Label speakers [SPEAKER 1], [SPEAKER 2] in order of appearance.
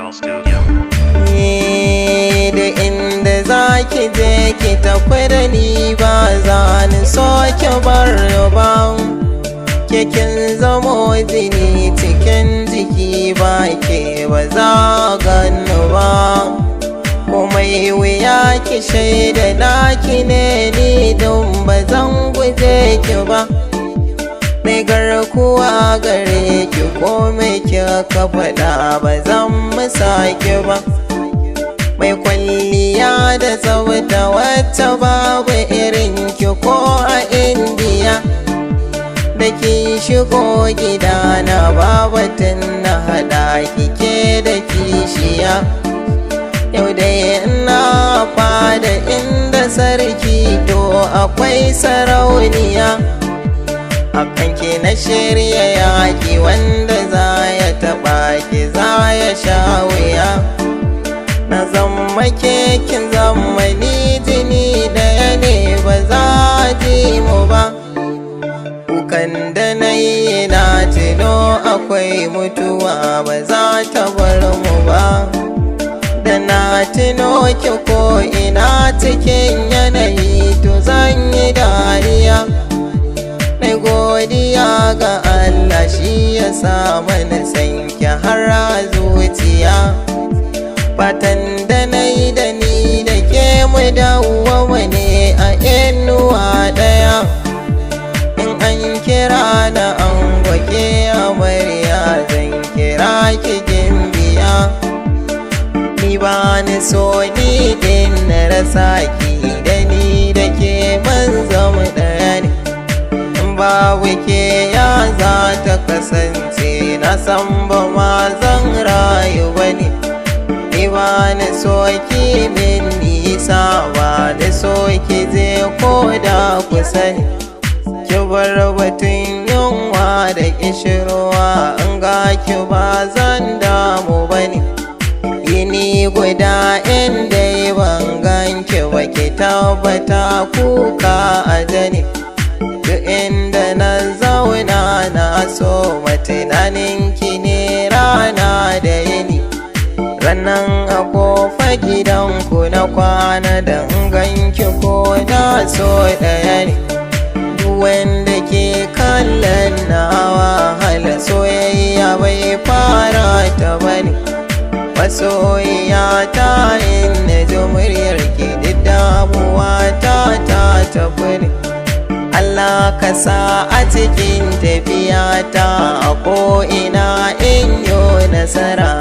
[SPEAKER 1] International Studio.
[SPEAKER 2] Da inda za ki je ki tafi da ni ba za ni so ki bar ba. Kin zamo jini cikin jiki ba ke ba za gani ba. Komai wuya ki shaida naki ne ni don ba zan guje ki ba. Mai garkuwa gare ki komai kika faɗa ba zan musa ki ba. Mai kwalliya da tsafta wacce babu irin ki ko a Indiya. Da ki shigo gidana babatun na haɗa kike da kishiya. Yau dai ina fada inda sarki to akwai sarauniya. Akan ki na shirya yaki wanda za ya taɓa ki za ya sha wuya. Na zama kin zama ni jini ɗaya ne ba za ji mu ba. Kukan da na yi na tuno akwai mutuwa ba za ta bar mu ba. Da na tuno ki ko ina cikin yanayi to zan yi dariya. Na godiya ga Allah shi ya sa mana sanki har a zuciya. Fatan da na yi da ni da ke mu dawwama ne a inuwa ɗaya. In an kira na an gwake amarya zan kira ki gimbiya. Ni ba ni so ni din na rasa ki da ni da ke ban zama ɗaya ne. Babu ke ya za ta kasance na san ba ma zan rayu ba ne. Ni ba ni so ki min nisa ba ni so ki je ko da kusa ne. Ki bar batun yunwa da kishirwa in ga ki ba zan damu ba ne. Yini guda inda ban ganki ba ki tabbata kuka a jani. Duk inda na zauna na so tunanin ki ne rana da yini. Ranan a kofa gidanku na kwana da ganki ko na so ɗaya ne. Duk wanda ke kallon na wahala soyayya bai fara ta bane. Masoyiya ta inda ji muryar ki duk damuwa ta tafi ne. Allah ka sa a cikin tafiya ta a ko'ina in yo nasara.